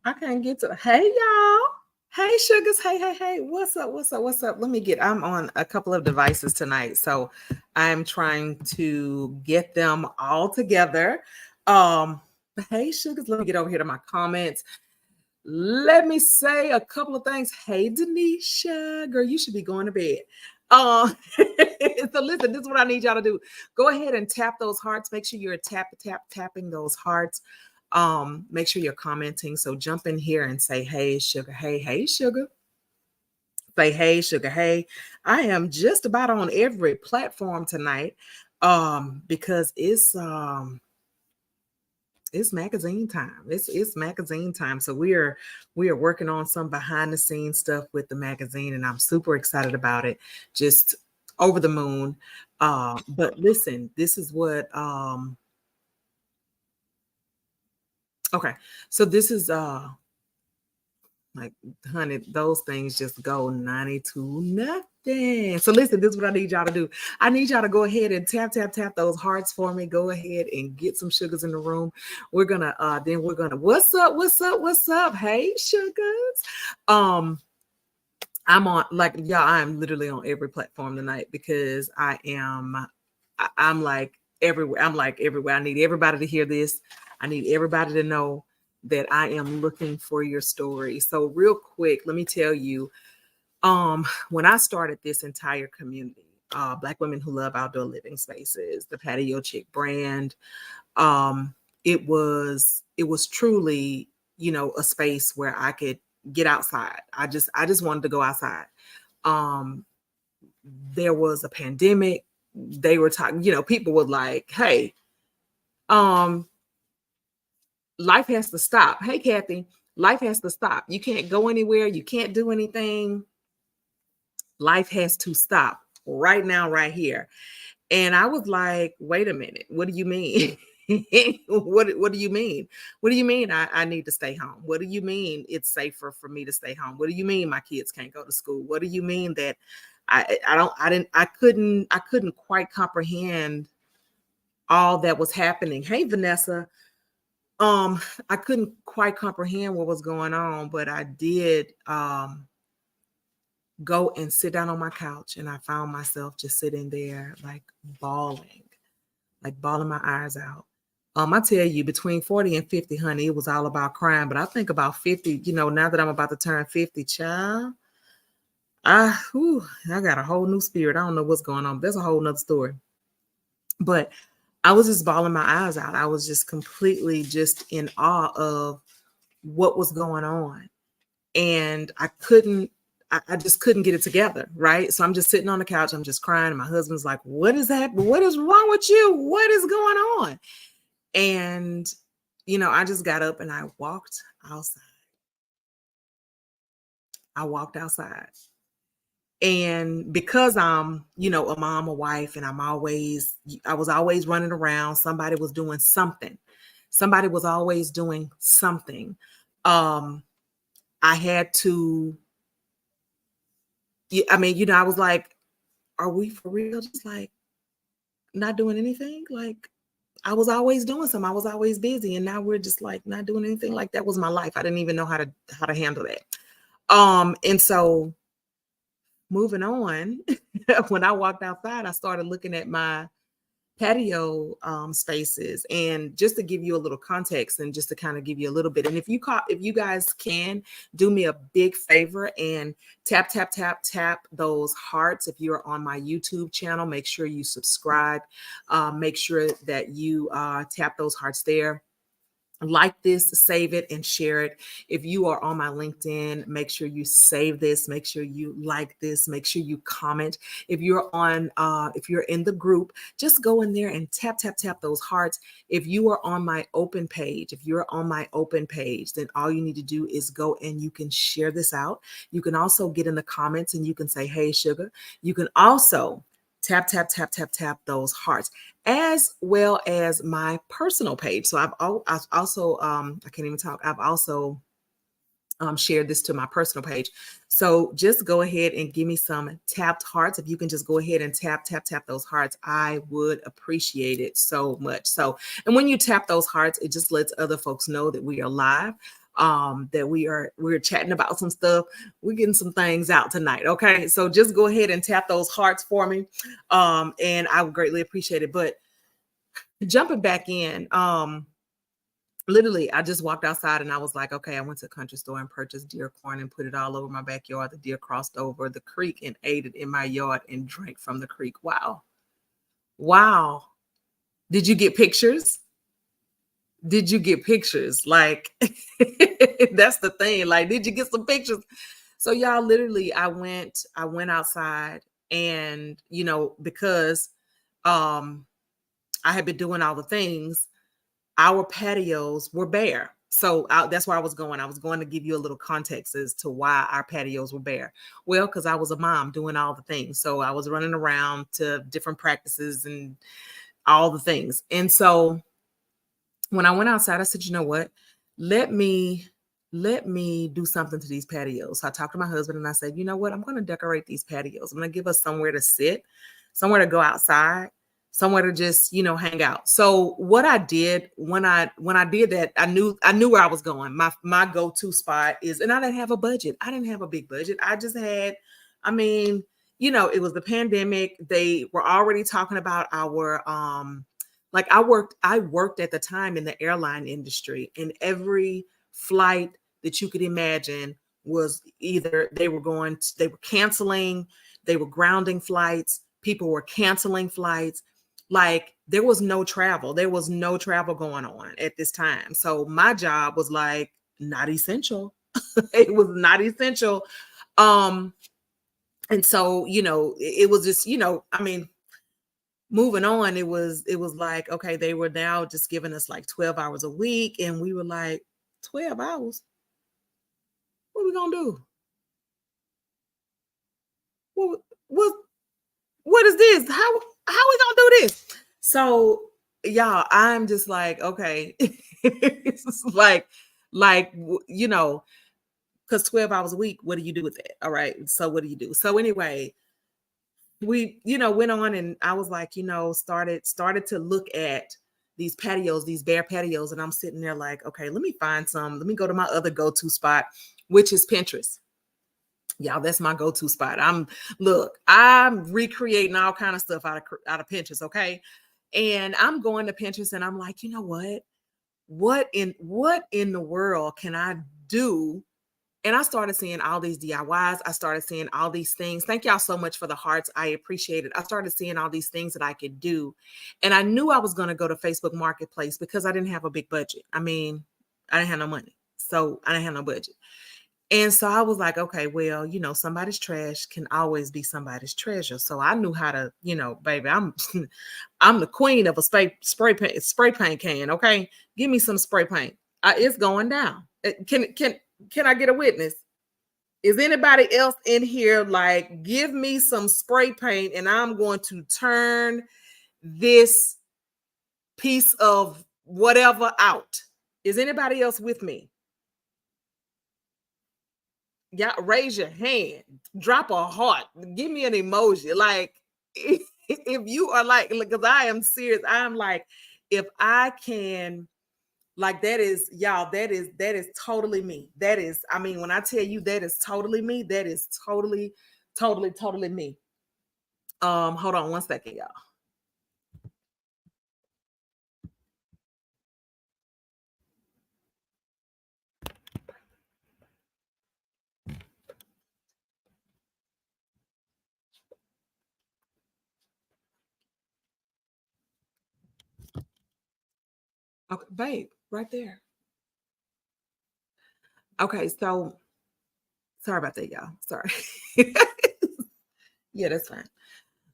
I can't get to. Hey, y'all. Hey, sugars. Hey. What's up? I'm on a couple of devices tonight. So I'm trying to get them all together. But hey, sugars, let me get over here to my comments. Let me say a couple of things. Hey, Denisha, girl, you should be going to bed. So listen, this is what I need y'all to do. Go ahead and tap those hearts. Make sure you're tapping those hearts. Make sure you're commenting. So jump in here and say, hey, sugar, hey, sugar. Say, hey, sugar, hey. I am just about on every platform tonight. Because it's magazine time. It's magazine time. So we are working on some behind the scenes stuff with the magazine, and I'm super excited about it. Just over the moon. But listen, this is what okay. So this is like, honey, those things just go 92 nothing. So listen, this is what I need y'all to do. I need y'all to go ahead and tap those hearts for me. Go ahead and get some sugars in the room. We're gonna what's up? Hey, sugars. I'm on, like, y'all, I'm literally on every platform tonight because I'm like everywhere. I need everybody to hear this. I need everybody to know that I am looking for your story. So real quick, let me tell you, when I started this entire community, Black women who love outdoor living spaces, the Patio Chick brand, it was truly, a space where I could get outside. I just wanted to go outside. There was a pandemic. They were talking, people were like, hey, life has to stop. Hey, Kathy, life has to stop. You can't go anywhere. You can't do anything. Life has to stop right now, right here. And I was like, wait a minute. What do you mean? What do you mean? What do you mean I need to stay home? What do you mean it's safer for me to stay home? What do you mean my kids can't go to school? What do you mean that I couldn't quite comprehend all that was happening. Hey, Vanessa. I couldn't quite comprehend what was going on, but I did go and sit down on my couch, and I found myself just sitting there like bawling my eyes out. I tell you, between 40 and 50, honey, it was all about crying. But I think about 50, now that I'm about to turn 50, child, I got a whole new spirit. I don't know what's going on. There's a whole nother story. But I was just bawling my eyes out. I was just completely just in awe of what was going on. And I just couldn't get it together, right? So I'm just sitting on the couch. I'm just crying. And my husband's like, what is happening? What is wrong with you? What is going on? And, I just got up and I walked outside. And because I'm, a mom, a wife, and I was always running around. Somebody was doing something. Somebody was always doing something. I had to, I was like, are we for real? Just like not doing anything? Like I was always doing something. I was always busy. And now we're just like not doing anything. Like that was my life. I didn't even know how to handle that. And so moving on, when I walked outside, I started looking at my patio spaces. And just to give you a little context and just to kind of give you a little bit, and if you guys can do me a big favor and tap those hearts. If you're on my YouTube channel, make sure you subscribe. Make sure that you tap those hearts there. Like this, save it, and share it. If you are on my LinkedIn, make sure you save this. Make sure you like this. Make sure you comment. If you're in the group, just go in there and tap those hearts. If you are on my open page, then all you need to do is go and you can share this out. You can also get in the comments and you can say, hey, sugar. You can also tap those hearts, as well as my personal page. So I've also I can't even talk. I've also shared this to my personal page. So just go ahead and give me some tapped hearts. If you can just go ahead and tap those hearts, I would appreciate it so much. So, and when you tap those hearts, it just lets other folks know that we are live. that we're chatting about some stuff. We're getting some things out tonight. Okay. So just go ahead and tap those hearts for me. And I would greatly appreciate it. But jumping back in, literally, I just walked outside and I was like, okay, I went to a country store and purchased deer corn and put it all over my backyard. The deer crossed over the creek and ate it in my yard and drank from the creek. Wow. Wow. Did you get pictures? Did you get pictures? Like, that's the thing. Like, did you get some pictures? So y'all, literally, I went outside and, because I had been doing all the things, our patios were bare. So that's where I was going. I was going to give you a little context as to why our patios were bare. Well, because I was a mom doing all the things. So I was running around to different practices and all the things. And so when I went outside, I said, you know what? Let me do something to these patios. So I talked to my husband and I said, you know what? I'm going to decorate these patios. I'm going to give us somewhere to sit, somewhere to go outside, somewhere to just, hang out. So what I did when I did that, I knew where I was going. My go-to spot is, and I didn't have a budget. I didn't have a big budget. I just had, it was the pandemic. They were already talking about our, I worked at the time in the airline industry, and every flight that you could imagine was either they were canceling, they were grounding flights, people were canceling flights. Like, there was no travel. There was no travel going on at this time. So my job was like not essential. It was not essential. And so, it was just, moving on, it was like, okay, they were now just giving us like 12 hours a week. And we were like, 12 hours? What are we gonna do? What is this? How we gonna do this? So y'all, I'm just like, okay. It's because 12 hours a week, what do you do with that? All right. So what do you do? So anyway, we, went on, and I was like, started to look at these patios, these bare patios. And I'm sitting there like, okay, let me go to my other go-to spot, which is Pinterest. Y'all, that's my go-to spot. I'm recreating all kind of stuff out of Pinterest. Okay. And I'm going to Pinterest and I'm like, you know what in the world can I do? And I started seeing all these DIYs. I started seeing all these things. Thank y'all so much for the hearts. I appreciate it. I started seeing all these things that I could do. And I knew I was going to go to Facebook Marketplace because I didn't have a big budget. I didn't have no money. So I didn't have no budget. And so I was like, okay, well, somebody's trash can always be somebody's treasure. So I knew how to, baby, I'm the queen of a spray paint can. Okay. Give me some spray paint. It's going down. Can I get a witness? Is anybody else in here like, give me some spray paint and I'm going to turn this piece of whatever out? Is anybody else with me? Yeah, raise your hand, drop a heart, give me an emoji. Like, if you are like, because I am serious, I'm like, if I can, like, that is, y'all, that is totally me. That is, when I tell you that is totally me, that is totally me. Hold on one second, y'all. Okay, babe, right there. Okay, so sorry about that, y'all. Sorry. Yeah, that's fine.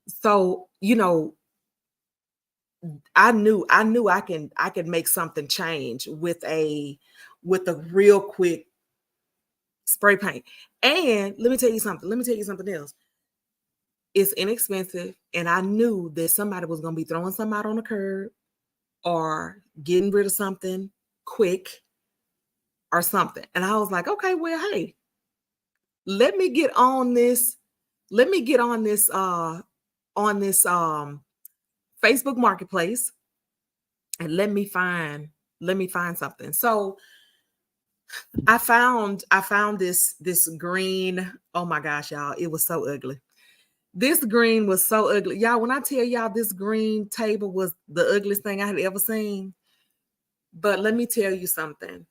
So, I knew I could make something change with a real quick spray paint. And let me tell you something else. It's inexpensive, and I knew that somebody was going to be throwing something out on the curb or getting rid of something quick or something. And I was like, okay, well, hey, let me get on this. Let me get on this Facebook Marketplace and let me find something. So I found this green. Oh my gosh, y'all, it was so ugly. This green was so ugly. Y'all, when I tell y'all this green table was the ugliest thing I had ever seen. But let me tell you something.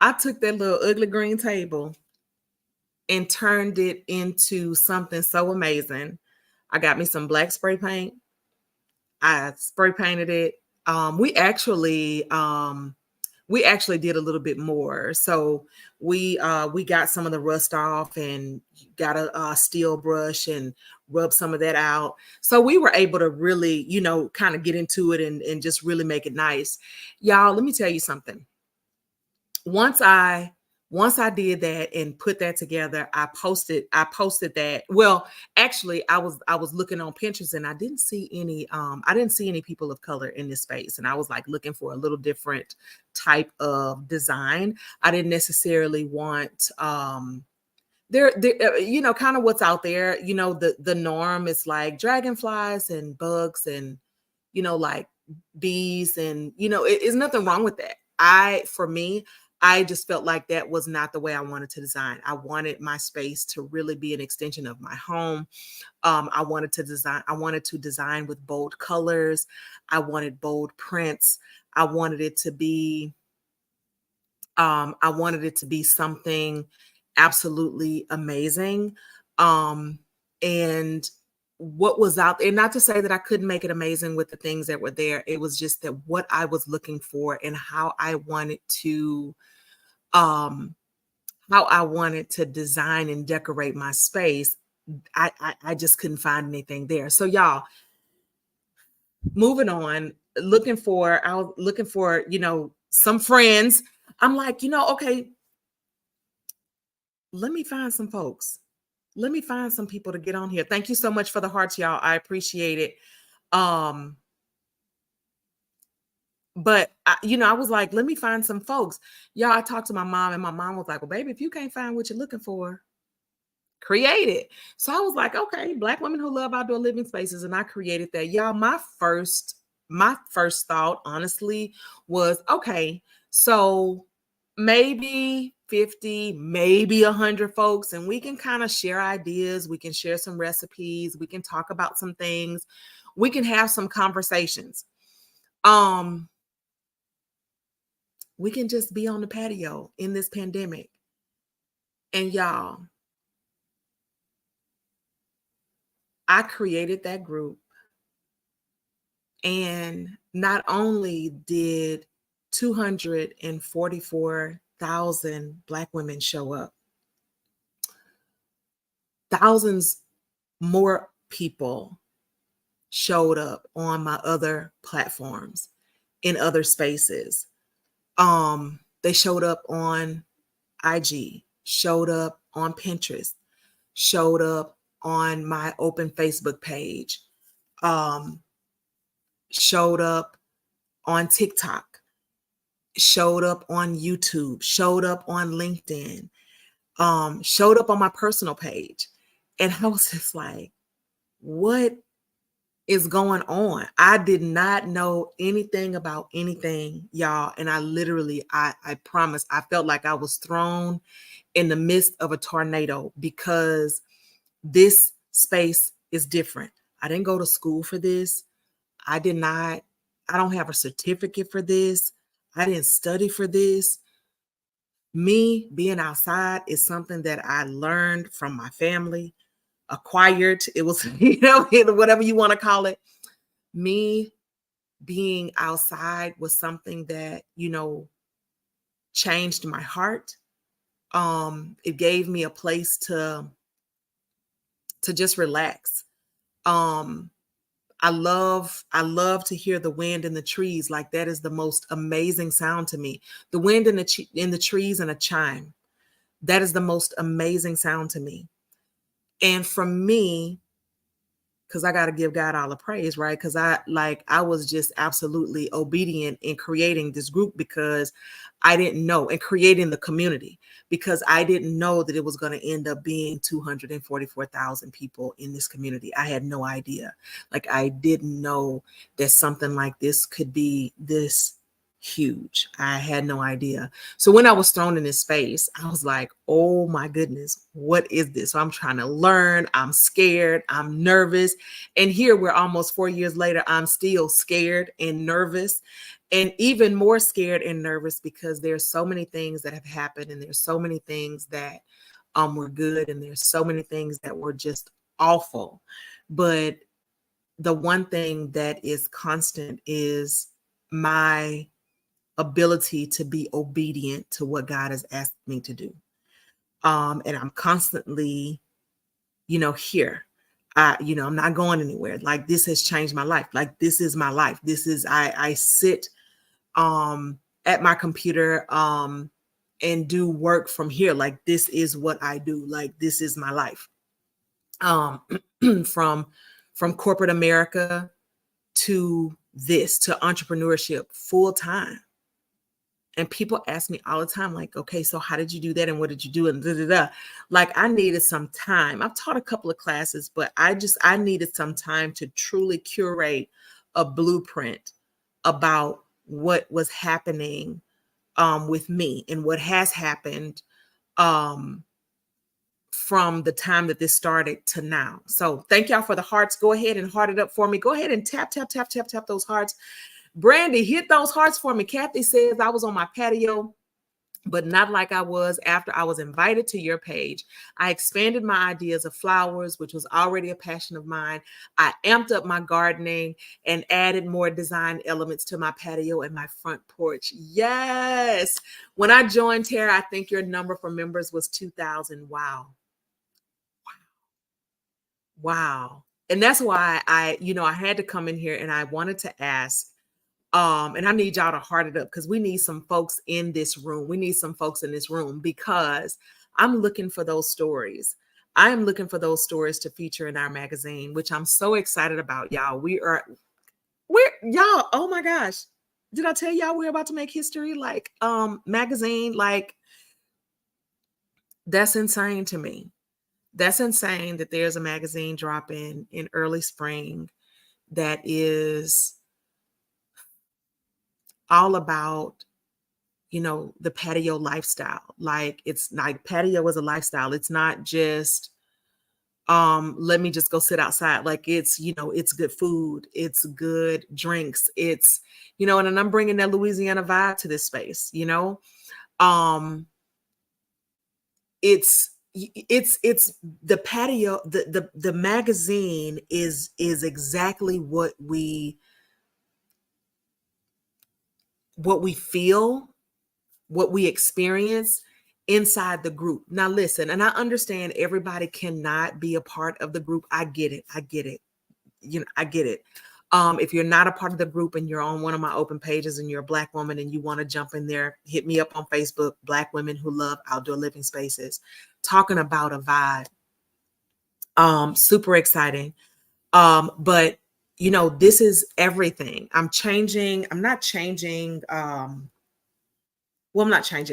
I took that little ugly green table and turned it into something so amazing. I got me some black spray paint. I spray painted it. We actually did a little bit more. So we got some of the rust off and got a steel brush and rubbed some of that out. So we were able to really, kind of get into it and just really make it nice. Y'all, let me tell you something. Once I did that and put that together, I posted that. Well, actually, I was looking on Pinterest and I didn't see any people of color in this space, and I was like looking for a little different type of design. I didn't necessarily want there kind of what's out there. The norm is like dragonflies and bugs and like bees, and it's nothing wrong with that. For me, I just felt like that was not the way I wanted to design. I wanted my space to really be an extension of my home. I wanted to design with bold colors. I wanted bold prints. I wanted it to be something absolutely amazing. And what was out there, not to say that I couldn't make it amazing with the things that were there. It was just that what I was looking for and um how I wanted to design and decorate my space. I just couldn't find anything there. So y'all, moving on, I was looking for, some friends. I'm like, okay, let me find some folks. Let me find some people to get on here. Thank you so much for the hearts, y'all. I appreciate it. Um, but I was like, let me find some folks. Y'all, I talked to my mom, and my mom was like, well, baby, if you can't find what you're looking for, create it. So I was like, okay, Black women who love outdoor living spaces, and I created that. Y'all, my first thought, honestly, was okay, so maybe 50, maybe 100 folks, and we can kind of share ideas, we can share some recipes, we can talk about some things, we can have some conversations. Um, we can just be on the patio in this pandemic. And y'all, I created that group, and not only did 244,000 Black women show up, thousands more people showed up on my other platforms, in other spaces. They showed up on IG, showed up on Pinterest, showed up on my open Facebook page, um, showed up on TikTok, showed up on YouTube, showed up on LinkedIn, showed up on my personal page. And I was just like, what is going on? I did not know anything about anything, y'all. And I literally, I promise, I felt like I was thrown in the midst of a tornado, because this space is different. I didn't go to school for this. I did not, I don't have a certificate for this. I didn't study for this. Me being outside is something that I learned from my family, acquired. It was, whatever you want to call it. Me being outside was something that, changed my heart. It gave me a place to just relax. Um, I love to hear the wind in the trees. Like, that is the most amazing sound to me. The wind in the trees and a chime. That is the most amazing sound to me. And for me, because I got to give God all the praise, right? Because I was just absolutely obedient in creating this group, because I didn't know, and creating the community, because I didn't know that it was going to end up being 244,000 people in this community. I had no idea. Like, I didn't know that something like this could be this huge. I had no idea. So when I was thrown in this space, I was like, oh my goodness, what is this? So I'm trying to learn. I'm scared. I'm nervous. And here we're almost 4 years later, I'm still scared and nervous, and even more scared and nervous because there's so many things that have happened, and there's so many things that were good, and there's so many things that were just awful. But the one thing that is constant is my ability to be obedient to what God has asked me to do. And I'm constantly, here. I'm not going anywhere. Like, this has changed my life. Like, this is my life. This is, I sit at my computer and do work from here. Like, this is what I do. Like, this is my life. From corporate America to this, to entrepreneurship full time. And people ask me all the time, like, okay, so how did you do that? And what did you do? And da, da, da. Like, I needed some time. I've taught a couple of classes, but I needed some time to truly curate a blueprint about what was happening with me and what has happened from the time that this started to now. So thank y'all for the hearts. Go ahead and heart it up for me. Go ahead and tap, tap, tap, tap, tap those hearts. Brandy, hit those hearts for me. Kathy says, I was on my patio, but not like I was after I was invited to your page. I expanded my ideas of flowers, which was already a passion of mine. I amped up my gardening and added more design elements to my patio and my front porch. Yes. When I joined Tara, I think your number for members was 2,000. Wow. Wow. And that's why I had to come in here and I wanted to ask, and I need y'all to heart it up, because we need some folks in this room. We need some folks in this room, because I'm looking for those stories. I am looking for those stories to feature in our magazine, which I'm so excited about, y'all. We're y'all, oh my gosh. Did I tell y'all we're about to make history? Like, magazine, like, that's insane to me. That's insane that there's a magazine dropping in early spring that is all about, the patio lifestyle. Like, it's like, patio is a lifestyle. It's not just, let me just go sit outside. Like, it's, it's good food. It's good drinks. It's, and I'm bringing that Louisiana vibe to this space, it's the patio, the magazine is exactly what we feel, what we experience inside the group. Now listen, and I understand everybody cannot be a part of the group. I get it. I get it. I get it. If you're not a part of the group and you're on one of my open pages and you're a Black woman and you want to jump in there, hit me up on Facebook, Black Women Who Love Outdoor Living Spaces, talking about a vibe. Super exciting. But this is everything. I'm not changing.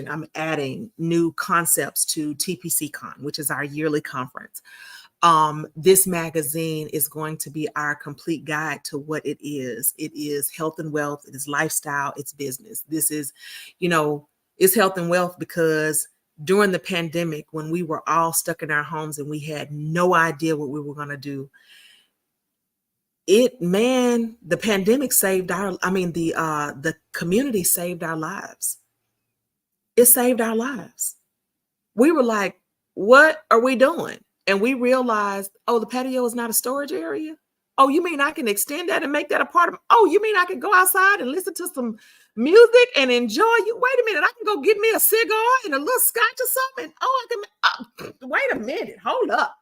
I'm adding new concepts to TPC-Con, which is our yearly conference. This magazine is going to be our complete guide to what it is. It is health and wealth. It is lifestyle. It's business. This is, it's health and wealth because during the pandemic, when we were all stuck in our homes and we had no idea what we were going to do, the pandemic saved the community saved our lives. It saved our lives. We were like, what are we doing? And we realized, oh, the patio is not a storage area. Oh, you mean I can extend that and make that a part of, oh, you mean I can go outside and listen to some music and enjoy you? Wait a minute, I can go get me a cigar and a little scotch or something. Oh, wait a minute, hold up.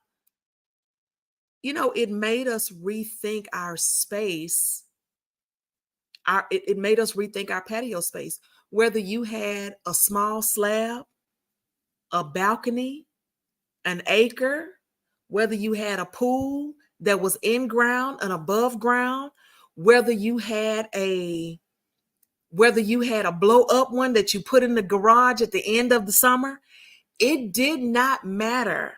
It made us rethink our space. It made us rethink our patio space. Whether you had a small slab, a balcony, an acre, whether you had a pool that was in ground and above ground, whether you had a blow up one that you put in the garage at the end of the summer, it did not matter.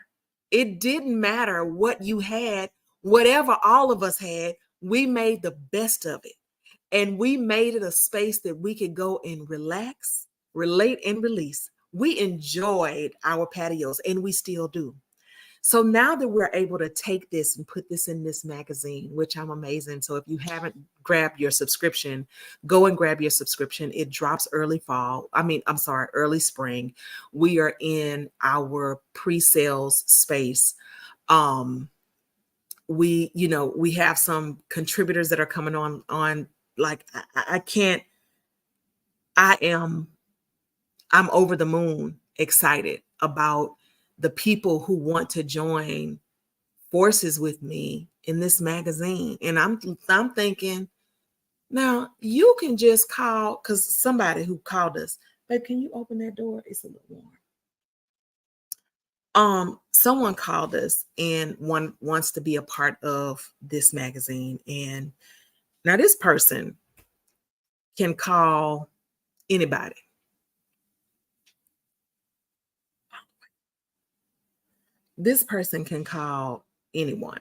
It didn't matter what you had, whatever all of us had, we made the best of it. And we made it a space that we could go and relax, relate, and release. We enjoyed our patios, and we still do. So now that we're able to take this and put this in this magazine, which I'm amazing. So if you haven't grabbed your subscription, go and grab your subscription. It drops early fall. I'm sorry, early spring. We are in our pre-sales space. We have some contributors that are coming on like I can't, I am, I'm over the moon excited about the people who want to join forces with me in this magazine. And I'm thinking, now you can just call, because somebody who called us, babe, can you open that door? It's a little warm. Someone called us and one wants to be a part of this magazine. And now this person can call anybody. This person can call anyone,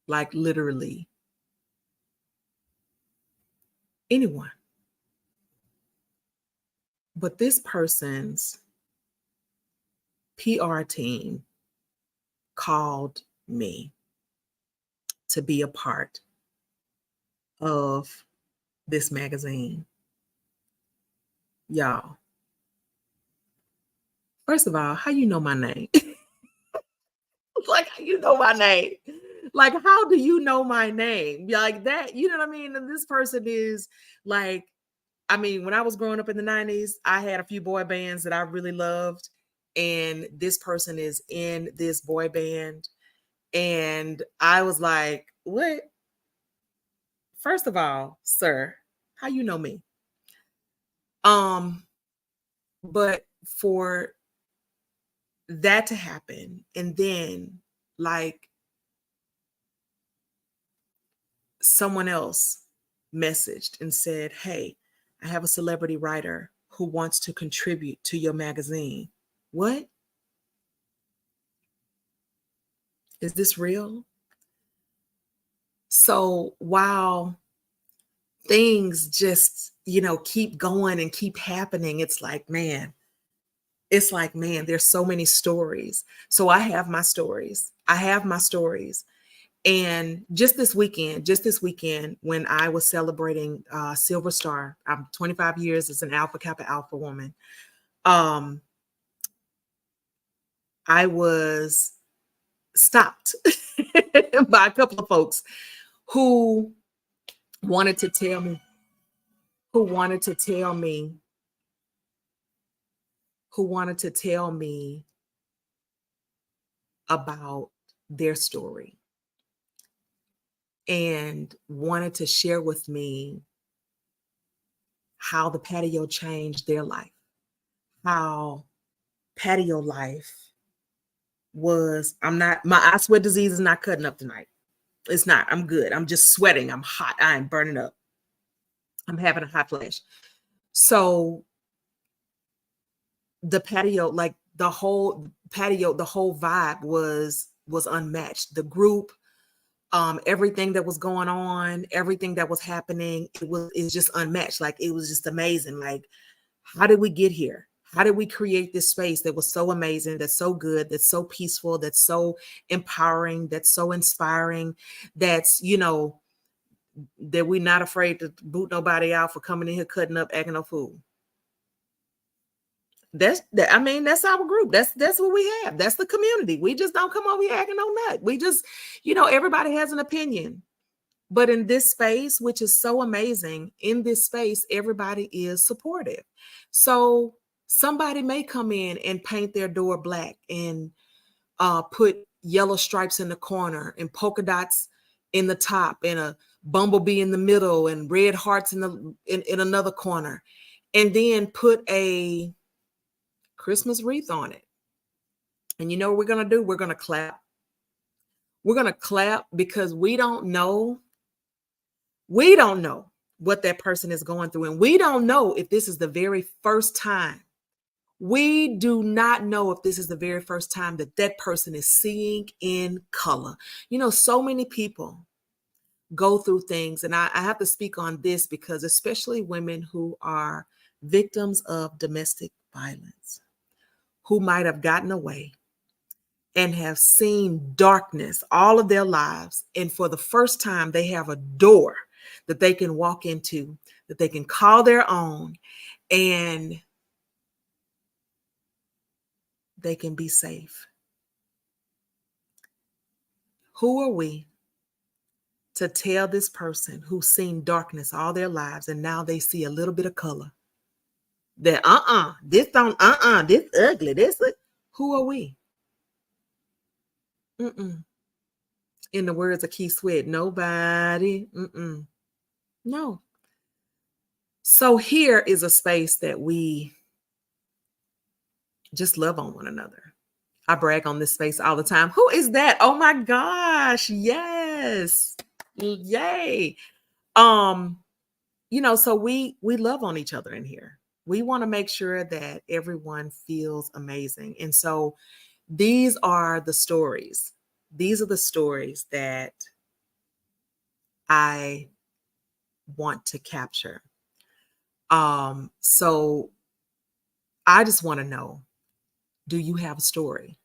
like literally anyone. But this person's PR team called me to be a part of this magazine. Y'all, first of all, how you know my name? Like, how you know my name? Like, how do you know my name? Like that, you know what I mean? And this person is like, when I was growing up in the 90s, I had a few boy bands that I really loved. And this person is in this boy band. And I was like, what? First of all, sir, how you know me? But for that to happen, and then like someone else messaged and said, hey, I have a celebrity writer who wants to contribute to your magazine. What? Is this real? So while things just, keep going and keep happening, it's like, man, there's so many stories. So I have my stories. And just this weekend, when I was celebrating Silver Star, I'm 25 years as an Alpha Kappa Alpha woman. I was stopped by a couple of folks who wanted to tell me about their story and wanted to share with me how the patio changed their life, how patio life was. My sweat disease is not cutting up tonight. It's not. I'm good. I'm just sweating. I'm hot. I'm burning up. I'm having a hot flash. So the patio, like the whole patio, the whole vibe was unmatched. The group, everything that was going on, everything that was happening, it's just unmatched. Like it was just amazing. Like, how did we get here? How did we create this space that was so amazing, that's so good, that's so peaceful, that's so empowering, that's so inspiring, that's, that we're not afraid to boot nobody out for coming in here, cutting up, acting a fool. That's our group. That's what we have. That's the community. We just don't come over here acting no nut. We just, everybody has an opinion. But in this space, which is so amazing, in this space, everybody is supportive. So somebody may come in and paint their door black and put yellow stripes in the corner and polka dots in the top and a bumblebee in the middle and red hearts in another corner, and then put a Christmas wreath on it. And you know what we're going to do? We're going to clap. We're going to clap because we don't know what that person is going through. And we don't know if this is the very first time. We do not know if this is the very first time that person is seeing in color. So many people go through things. And I have to speak on this because especially women who are victims of domestic violence, who might have gotten away and have seen darkness all of their lives. And for the first time, they have a door that they can walk into, that they can call their own, and they can be safe. Who are we to tell this person who's seen darkness all their lives and now they see a little bit of color that this don't this ugly, who are we? Mm-mm. In the words of Keith Sweat, nobody. No. So here is a space that we just love on one another. I brag on this space all the time. Who is that? Oh my gosh. Yes. Yay. So we love on each other in here. We want to make sure that everyone feels amazing. And so these are the stories. These are the stories that I want to capture. So I just want to know, do you have a story?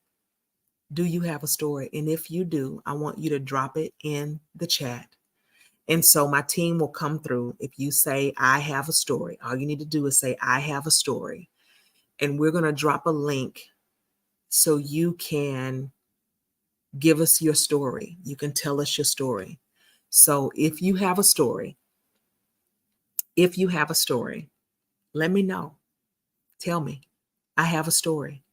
Do you have a story? And if you do, I want you to drop it in the chat. And so my team will come through. If you say, I have a story, all you need to do is say, I have a story. And we're going to drop a link so you can give us your story. You can tell us your story. So if you have a story, let me know. Tell me, I have a story.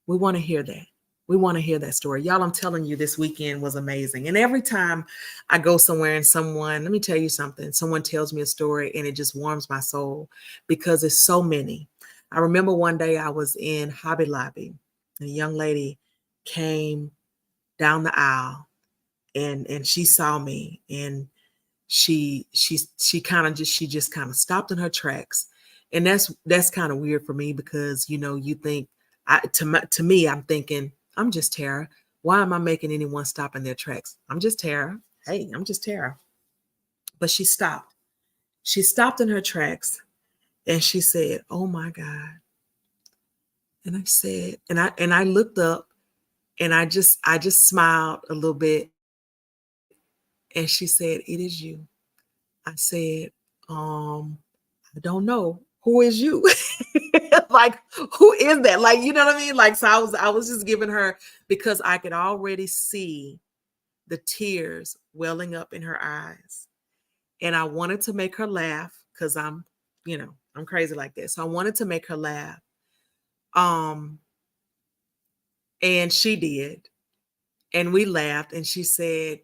We want to hear that. We want to hear that story. Y'all, I'm telling you, this weekend was amazing. And every time I go somewhere and let me tell you something, someone tells me a story and it just warms my soul because there's so many. I remember one day I was in Hobby Lobby and a young lady came down the aisle and she saw me and she just kind of stopped in her tracks. And that's kind of weird for me because, you think to me, I'm thinking, I'm just Tara. Why am I making anyone stop in their tracks? I'm just Tara. Hey, I'm just Tara. But she stopped. She stopped in her tracks and she said, oh my God. And I said, and I looked up and I just smiled a little bit. And she said, it is you. I said, I don't know. Who is you? Like, who is that? Like, you know what I mean? Like, so I was just giving her, because I could already see the tears welling up in her eyes. And I wanted to make her laugh because I'm crazy like that. So I wanted to make her laugh. And she did. And we laughed and she said,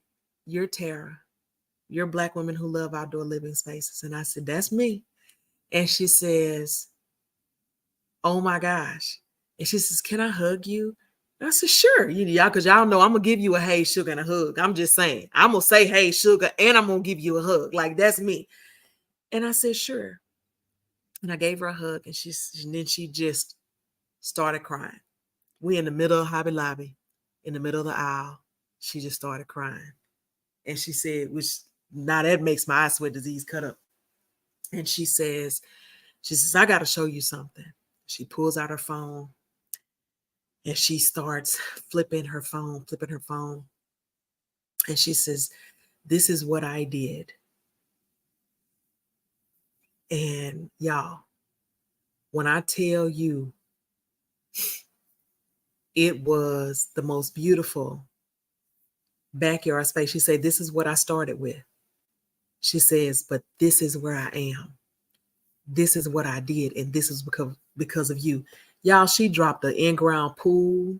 you're Tara. You're Black women who love outdoor living spaces. And I said, that's me. And she says, oh my gosh. And she says, can I hug you? And I said, sure. Y'all, because y'all know I'm going to give you a Heyy Sugar and a hug. I'm just saying. I'm going to say Heyy Sugar and I'm going to give you a hug. Like, that's me. And I said, sure. And I gave her a hug and then she just started crying. We in the middle of Hobby Lobby, in the middle of the aisle. She just started crying. And she said, now that makes my eye sweat disease cut up. And she says, I got to show you something. She pulls out her phone and she starts flipping her phone. And she says, this is what I did. And y'all, when I tell you, it was the most beautiful backyard space. She said, this is what I started with. She says, but this is where I am. This is what I did. And this is because of you. Y'all, she dropped an in-ground pool,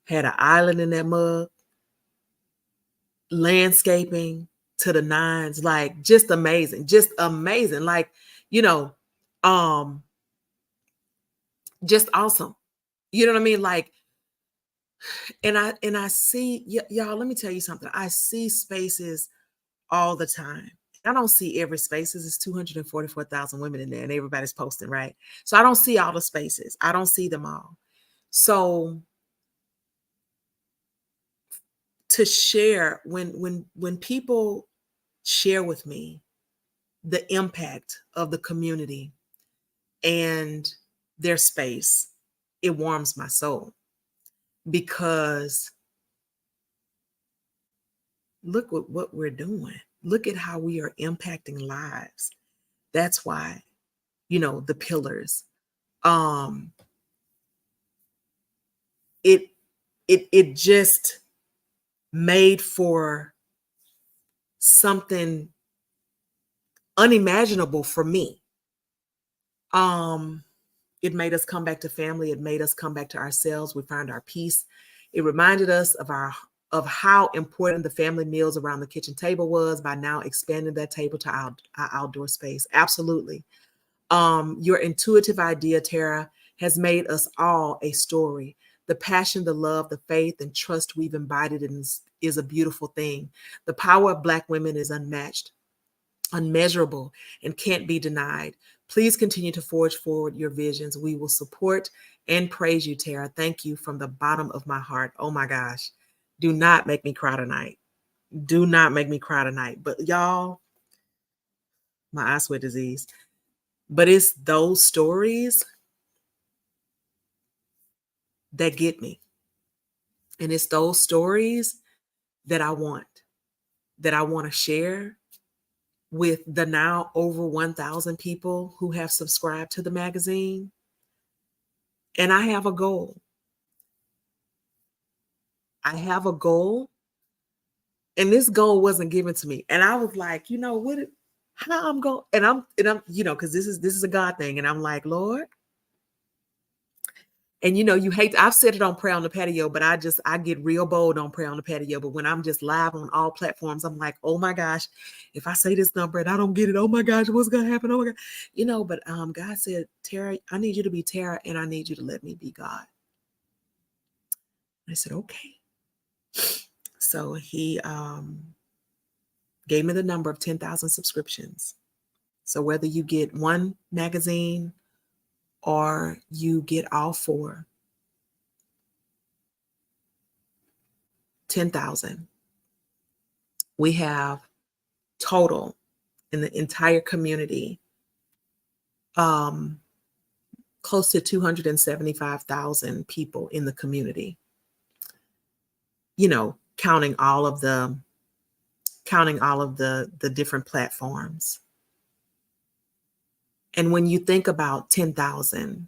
had an island in that mug, landscaping to the nines, like just amazing. Like, just awesome. You know what I mean? Like, and I see, y'all, let me tell you something. I see spaces all the time. I don't see every spaces. It's 244,000 women in there and everybody's posting, right? So I don't see all the spaces. I don't see them all. So to share when people share with me the impact of the community and their space, it warms my soul, because look what we're doing. Look at how we are impacting lives. That's why, the pillars. Um, it just made for something unimaginable for me. It made us come back to family. It made us come back to ourselves. We found our peace. It reminded us of how important the family meals around the kitchen table was by now expanding that table to our outdoor space. Absolutely. Your intuitive idea, Tara, has made us all a story. The passion, the love, the faith, and trust we've embodied in this is a beautiful thing. The power of Black women is unmatched, unmeasurable, and can't be denied. Please continue to forge forward your visions. We will support and praise you, Tara. Thank you from the bottom of my heart. Oh my gosh. Do not make me cry tonight. Do not make me cry tonight. But y'all, my eye sweat disease. But it's those stories that get me. And it's those stories that I want to share with the now over 1,000 people who have subscribed to the magazine. And I have a goal. And this goal wasn't given to me. And I was like, how I'm going, and I'm, because this is a God thing. And I'm like, Lord. And you hate, I've said it on Pray on the Patio, but I get real bold on Pray on the Patio. But when I'm just live on all platforms, I'm like, oh my gosh, if I say this number and I don't get it, oh my gosh, what's going to happen? Oh my God. But God said, Tara, I need you to be Tara, and I need you to let me be God. I said, okay. So he gave me the number of 10,000 subscriptions. So whether you get one magazine or you get all four, 10,000. We have total in the entire community, close to 275,000 people in the community, counting all of the different platforms. And when you think about 10,000,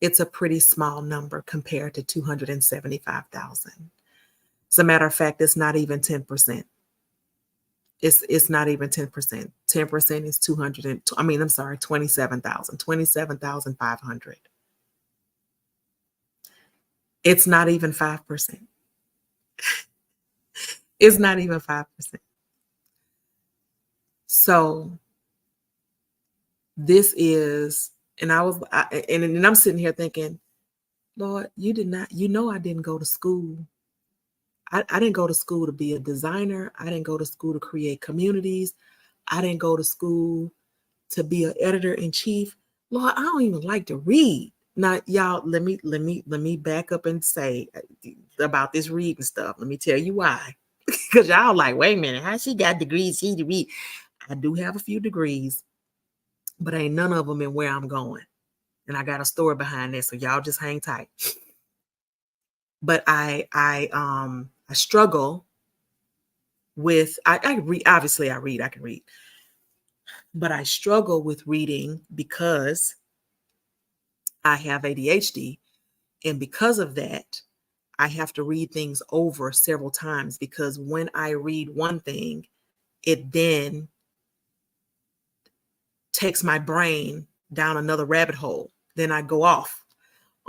it's a pretty small number compared to 275,000. As a matter of fact, it's not even 10%. It's not even 10%. 10% is 27,500. It's not even 5%. It's not even 5%. So this is, and I'm sitting here thinking, Lord, I didn't go to school. I didn't go to school to be a designer. I didn't go to school to create communities. I didn't go to school to be an editor-in-chief. Lord, I don't even like to read. Now, y'all, let me back up and say about this reading stuff. Let me tell you why. Because y'all like, wait a minute, how she got degrees? She to read. I do have a few degrees, but ain't none of them in where I'm going. And I got a story behind that, so y'all just hang tight. But I struggle with, I read, obviously I can read, but I struggle with reading because I have ADHD. And because of that, I have to read things over several times, because when I read one thing, it then takes my brain down another rabbit hole. Then I go off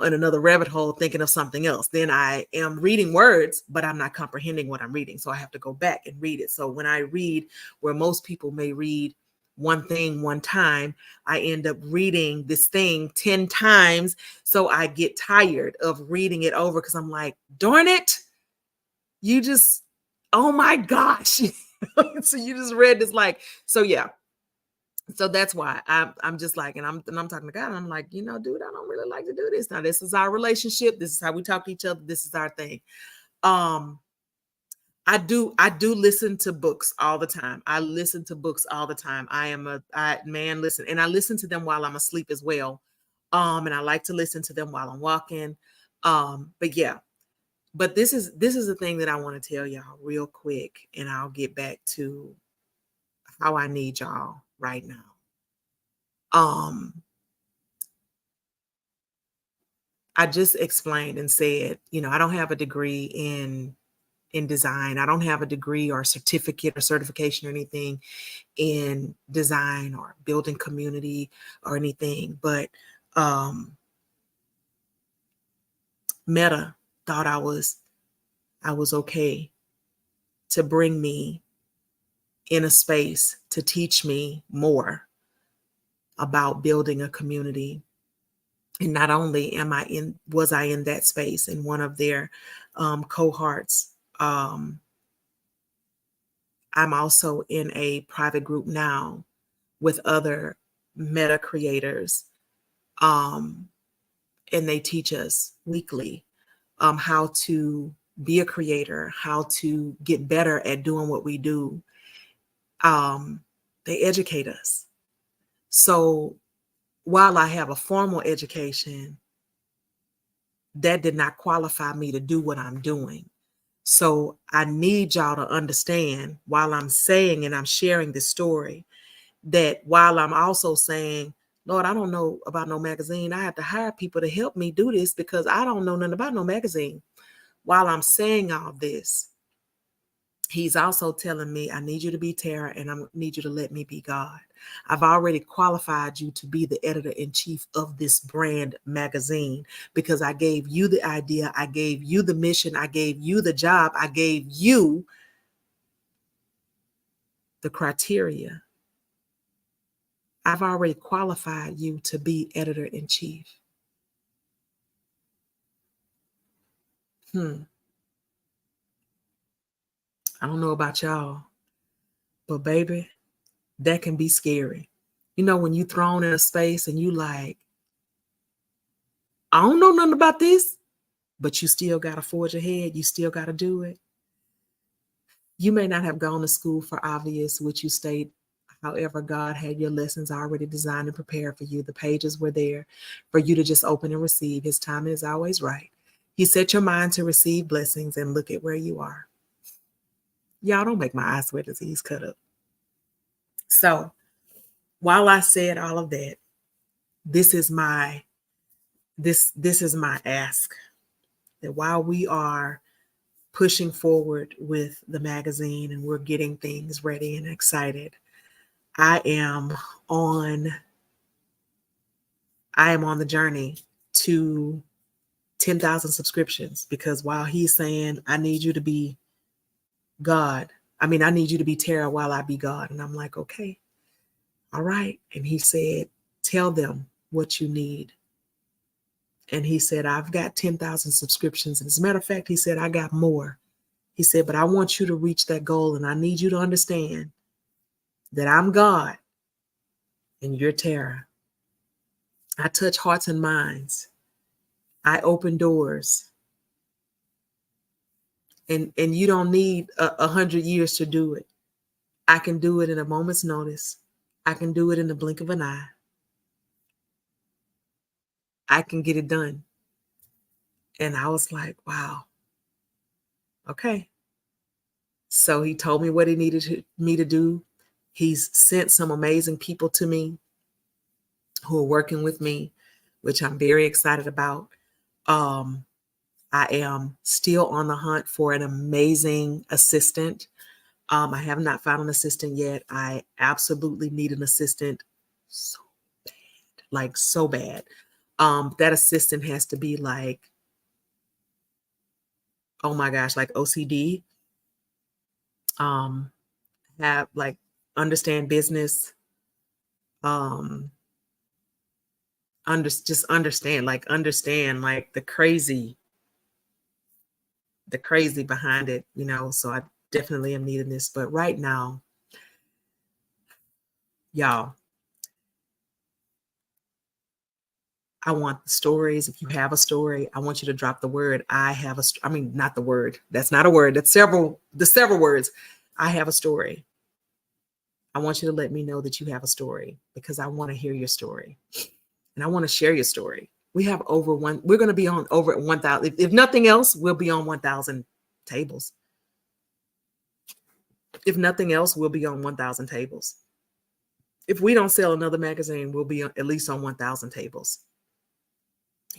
in another rabbit hole thinking of something else. Then I am reading words, but I'm not comprehending what I'm reading. So I have to go back and read it. So when I read, where most people may read one thing one time, I end up reading this thing 10 times. So I get tired of reading it over, because I'm like, darn it, oh my gosh. So you just read this, so yeah. So that's why I'm just like, and I'm talking to God, and I'm like, dude, I don't really like to do this. Now, this is our relationship. This is how we talk to each other. This is our thing. I do listen to books all the time. I listen to books all the time. Man, listen, and I listen to them while I'm asleep as well. And I like to listen to them while I'm walking. But yeah, but this is the thing that I want to tell y'all real quick, and I'll get back to how I need y'all right now. Um, I just explained and said, I don't have a degree in design. I don't have a degree or certificate or certification or anything in design or building community or anything, but Meta thought I was okay to bring me in a space to teach me more about building a community. And not only was I in that space in one of their cohorts, I'm also in a private group now with other meta creators. And they teach us weekly how to be a creator, how to get better at doing what we do. They educate us. So while I have a formal education, that did not qualify me to do what I'm doing. So I need y'all to understand, while I'm saying and I'm sharing this story, that while I'm also saying, Lord, I don't know about no magazine, I have to hire people to help me do this because I don't know nothing about no magazine. While I'm saying all this, he's also telling me, I need you to be Tara and I need you to let me be God. I've already qualified you to be the editor-in-chief of this brand magazine because I gave you the idea, I gave you the mission, I gave you the job, I gave you the criteria. I've already qualified you to be editor-in-chief. I don't know about y'all, but baby, that can be scary. When you thrown in a space and you like, I don't know nothing about this, but you still got to forge ahead. You still got to do it. You may not have gone to school for obvious, which you state. However, God had your lessons already designed and prepared for you. The pages were there for you to just open and receive. His timing is always right. He set your mind to receive blessings, and look at where you are. Y'all don't make my eyes sweat disease cut up. So while I said all of that, this is my ask, that while we are pushing forward with the magazine and we're getting things ready and excited, I am on the journey to 10,000 subscriptions, because while he's saying, I need you to be God, I need you to be Tara while I be God. And I'm like, okay, all right. And he said, tell them what you need. And he said, I've got 10,000 subscriptions. And as a matter of fact, he said, I got more. He said, but I want you to reach that goal. And I need you to understand that I'm God and you're Tara. I touch hearts and minds. I open doors. And you don't need 100 years to do it. I can do it in a moment's notice. I can do it in the blink of an eye. I can get it done. And I was like, wow. Okay. So he told me what he needed me to do. He's sent some amazing people to me who are working with me, which I'm very excited about. I am still on the hunt for an amazing assistant. I have not found an assistant yet. I absolutely need an assistant so bad, like so bad. That assistant has to be like, oh my gosh, like OCD. Have like understand business. Understand like the crazy behind it, so I definitely am needing this. But right now, y'all, I want the stories. If you have a story, I want you to drop the word I have a I mean, not the word. That's not a word. That's several words. I have a story. I want you to let me know that you have a story because I want to hear your story and I want to share your story. We have we're going to be on over 1,000. If nothing else, we'll be on 1,000 tables. If nothing else, we'll be on 1,000 tables. If we don't sell another magazine, we'll be at least on 1,000 tables.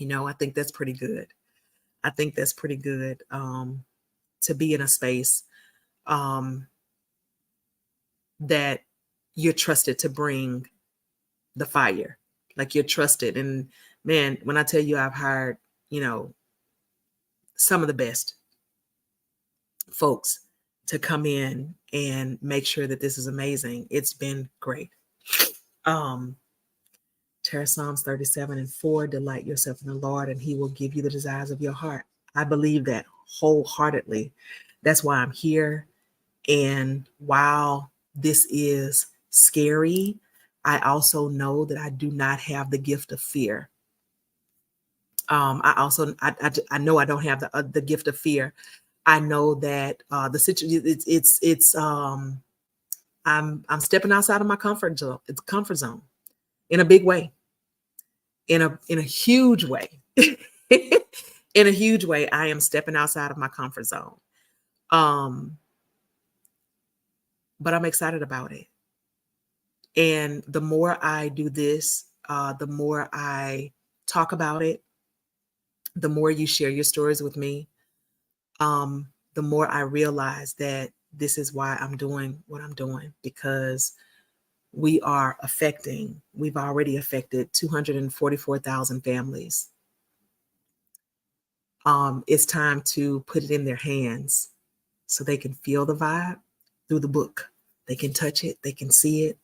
I think that's pretty good. I think that's pretty good to be in a space that you're trusted to bring the fire. Like you're trusted. And man, when I tell you I've hired, some of the best folks to come in and make sure that this is amazing. It's been great. Psalms 37:4, delight yourself in the Lord and he will give you the desires of your heart. I believe that wholeheartedly. That's why I'm here. And while this is scary, I also know that I do not have the gift of fear. I know I don't have the gift of fear. I know that the situation I'm stepping outside of my comfort zone. It's comfort zone in a big way, in a huge way. In a huge way, I am stepping outside of my comfort zone. But I'm excited about it. And the more I do this, the more I talk about it, the more you share your stories with me, the more I realize that this is why I'm doing what I'm doing, because we've already affected 244,000 families. It's time to put it in their hands so they can feel the vibe through the book. They can touch it, they can see it,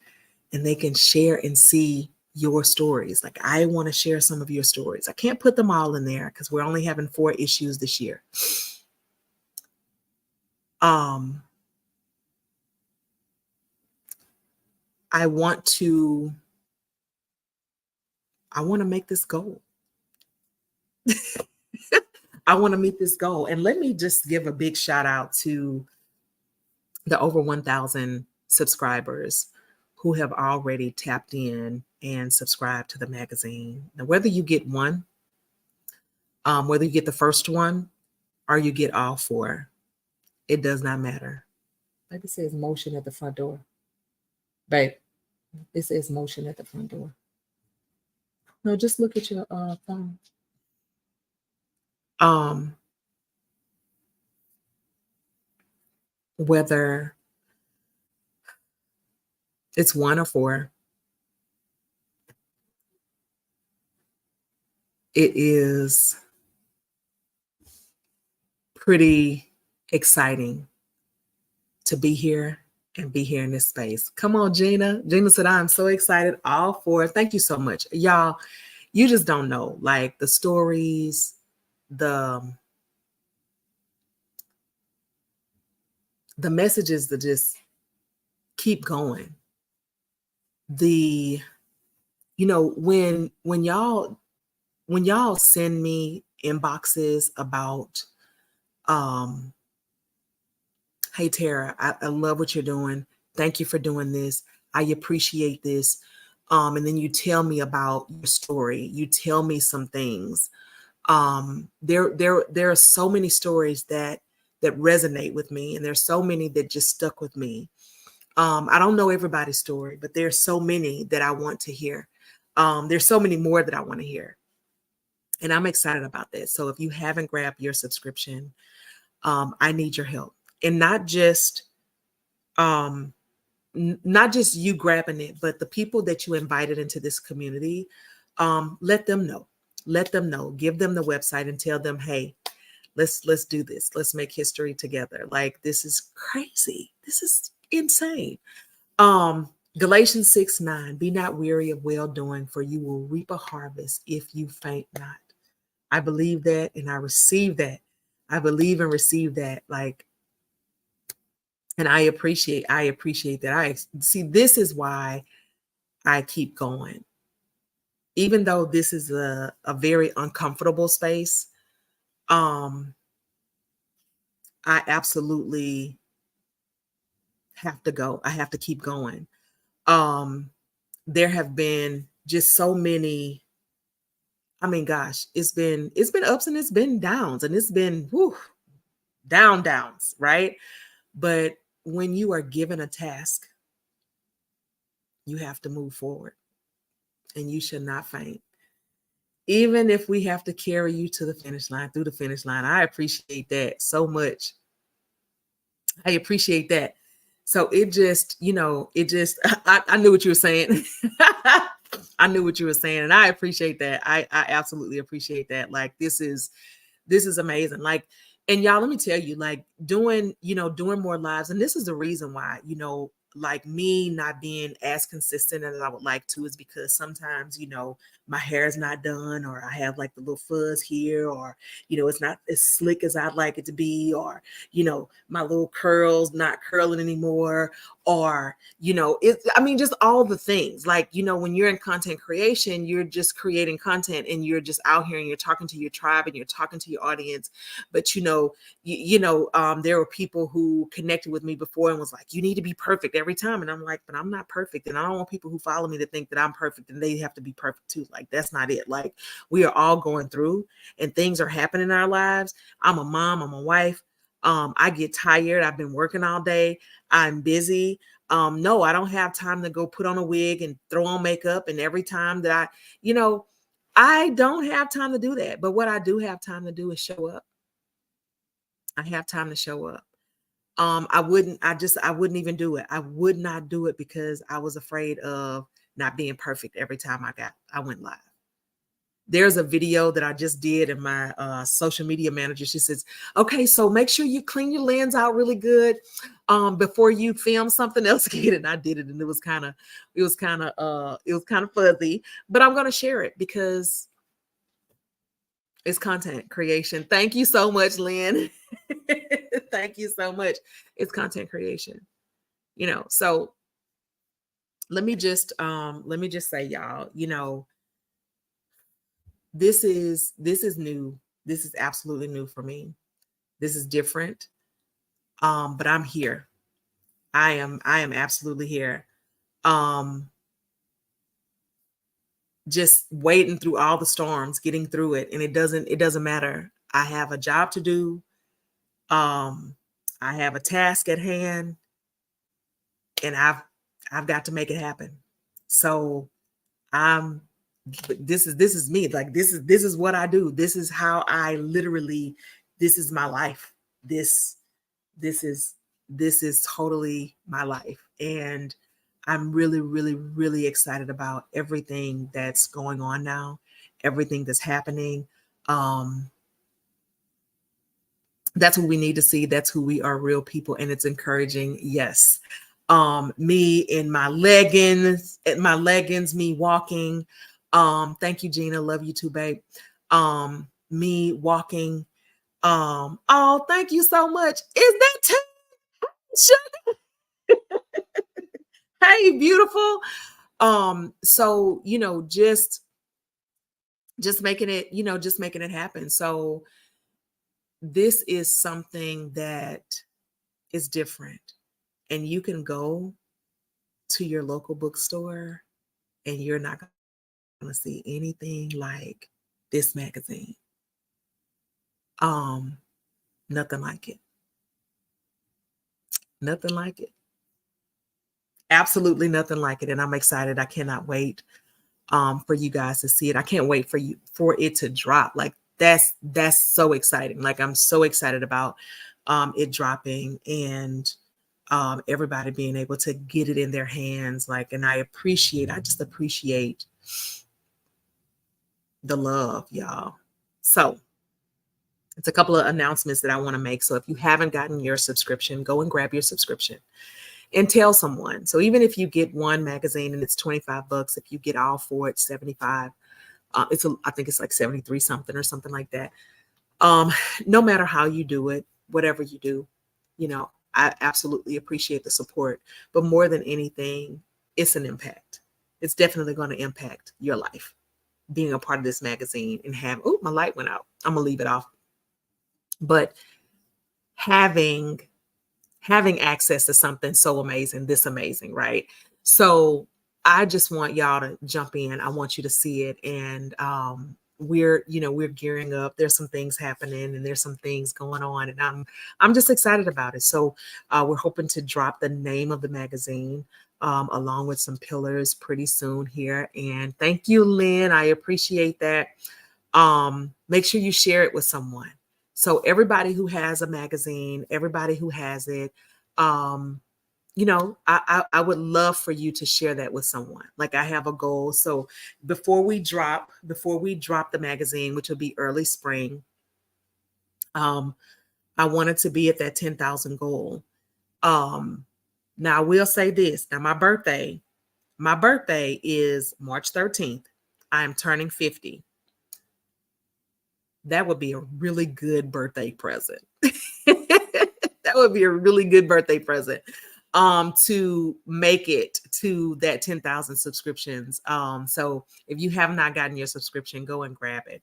and they can share and see your stories. Like I want to share some of your stories. I can't put them all in there because we're only having 4 issues this year. I want to make this goal. I want to meet this goal. And let me just give a big shout out to the over 1,000 subscribers who have already tapped in and subscribed to the magazine. Now, whether you get one, whether you get the first one or you get all 4, it does not matter. Like it says motion at the front door. Babe, it says motion at the front door. No, just look at your phone. Whether it's 1 or 4, it is pretty exciting to be here and be here in this space. Come on, Gina. Gina said, I'm so excited. All 4. Thank you so much. Y'all, you just don't know. Like the stories, the messages that just keep going. When y'all send me inboxes about, hey, Tara, I love what you're doing. Thank you for doing this. I appreciate this. And then you tell me about your story. You tell me some things. There are so many stories that resonate with me. And there's so many that just stuck with me. I don't know everybody's story, but there's so many that I want to hear. There's so many more that I want to hear. And I'm excited about that. So if you haven't grabbed your subscription, I need your help. And not just you grabbing it, but the people that you invited into this community, let them know. Give them the website and tell them, hey, let's do this. Let's make history together. Like, this is crazy. This is insane. Galatians 6:9, be not weary of well doing, for you will reap a harvest if you faint not. I believe that and I receive that. I believe and receive that. Like, and I appreciate that. I see, this is why I keep going. even though this is a very uncomfortable space, I absolutely have to go. I have to keep going. Um, there have been just so many, I mean, gosh, it's been ups and it's been downs, and it's been downs, right? But when you are given a task, you have to move forward, and you should not faint. Even if we have to carry you to the finish line, through the finish line. I appreciate that so much. I appreciate that. So it just, I knew what you were saying. I knew what you were saying. And I appreciate that. I absolutely appreciate that. Like, this is amazing. Like, and y'all, let me tell you, like, doing more lives. And this is the reason why, like, me not being as consistent as I would like to is because sometimes, my hair is not done, or I have like the little fuzz here, or, it's not as slick as I'd like it to be, or, my little curls not curling anymore, or, I mean, just all the things. Like, when you're in content creation, you're just creating content, and you're just out here and you're talking to your tribe and you're talking to your audience. But, there were people who connected with me before and was like, you need to be perfect every time. And I'm like, but I'm not perfect. And I don't want people who follow me to think that I'm perfect and they have to be perfect too. Like, that's not it. Like, we are all going through, and things are happening in our lives. I'm a mom, I'm a wife. I get tired. I've been working all day. I'm busy. No, I don't have time to go put on a wig and throw on makeup. And every time that I don't have time to do that. But what I do have time to do is show up. I have time to show up. I wouldn't even do it. I would not do it because I was afraid of not being perfect every time I went live. There's a video that I just did, and my social media manager, she says, okay, so make sure you clean your lens out really good before you film something else again. And I did it, and it was kind of fuzzy, but I'm going to share it because it's content creation. Thank you so much, Lynn. Thank you so much. It's content creation. So let me just say, y'all, this is new. This is absolutely new for me. This is different. But I'm here. I am absolutely here. Just wading through all the storms, getting through it. And it doesn't matter. I have a job to do. I have a task at hand, and I've got to make it happen. So this is me. Like, this is what I do. This is how I literally, this is my life. This is totally my life. And I'm really, really, really excited about everything that's going on now, everything that's happening. That's what we need to see. That's who we are, real people. And it's encouraging. Yes. Me in my leggings, me walking. Thank you, Gina. Love you too, babe. Me walking. Oh, thank you so much. Is that Sugar? Hey, beautiful. So, just making it happen. So this is something that is different. And you can go to your local bookstore and you're not going to see anything like this magazine. Nothing like it. Nothing like it. Absolutely nothing like it. And I'm excited. I cannot wait for you guys to see it. I can't wait for it to drop. Like, that's so exciting. Like, I'm so excited about it dropping, and everybody being able to get it in their hands. Like, and I just appreciate the love, y'all. So it's a couple of announcements that I want to make. So if you haven't gotten your subscription, go and grab your subscription and tell someone. So even if you get one magazine and it's $25, if you get all four, it's $75. I think it's like 73 something or something like that. No matter how you do it, whatever you do, I absolutely appreciate the support. But more than anything, it's an impact. It's definitely going to impact your life. being a part of this magazine and oh, my light went out. I'm gonna leave it off. But having access to something so amazing, this amazing, right? So I just want y'all to jump in. I want you to see it. And we're gearing up. There's some things happening and there's some things going on, and I'm just excited about it. So we're hoping to drop the name of the magazine along with some pillars pretty soon here. And thank you, Lynn. I appreciate that. Make sure you share it with someone. So everybody who has a magazine, everybody who has it, I would love for you to share that with someone. Like, I have a goal. So before we drop the magazine, which will be early spring, I wanted to be at that 10,000 goal. Now I will say this. Now my birthday is March 13th. I am turning 50. That would be a really good birthday present. That would be a really good birthday present to make it to that 10,000 subscriptions. So if you have not gotten your subscription, go and grab it.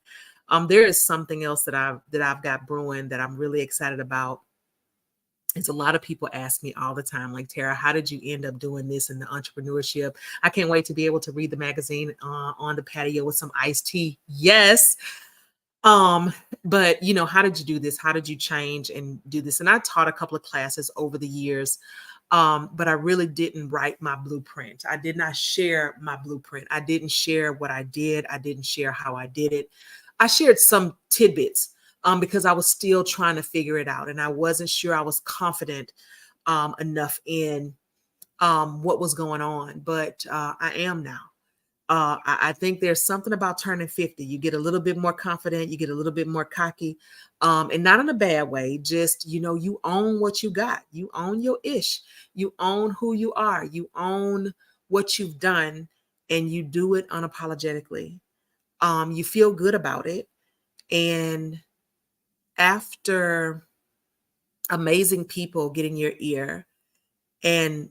There is something else that I've got brewing that I'm really excited about. It's a lot of people ask me all the time, like, Tara, how did you end up doing this in the entrepreneurship? I can't wait to be able to read the magazine on the patio with some iced tea. Yes. But how did you do this? How did you change and do this? And I taught a couple of classes over the years. But I really didn't write my blueprint. I did not share my blueprint. I didn't share what I did. I didn't share how I did it. I shared some tidbits because I was still trying to figure it out. And I wasn't sure I was confident enough in what was going on. But I am now. I think there's something about turning 50. You get a little bit more confident. You get a little bit more cocky, and not in a bad way. Just, you own what you got. You own your ish. You own who you are. You own what you've done, and you do it unapologetically. You feel good about it. And after amazing people get in your ear and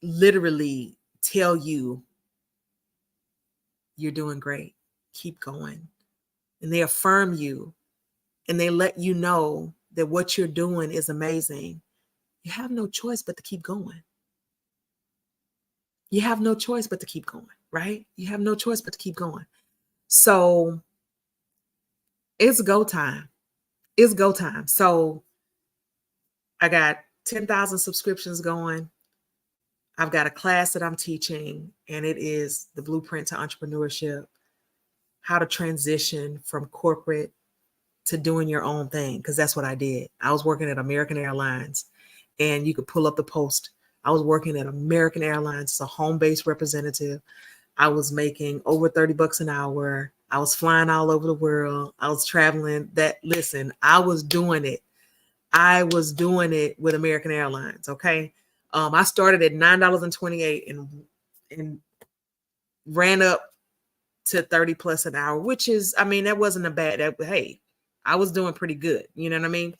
literally tell you, you're doing great, keep going, and they affirm you and they let you know that what you're doing is amazing, you have no choice but to keep going. You have no choice but to keep going, right? You have no choice but to keep going. So it's go time. It's go time. So I got 10,000 subscriptions going. I've got a class that I'm teaching, and it is the blueprint to entrepreneurship, how to transition from corporate to doing your own thing. Because that's what I did. I was working at American Airlines, and you could pull up the post. I was working at American Airlines as a home-based representative. I was making over $30 an hour. I was flying all over the world. I was traveling. I was doing it. I was doing it with American Airlines. Okay. I started at $9.28 and ran up to 30 plus an hour, which is, that wasn't a bad, hey, I was doing pretty good. You know what I mean?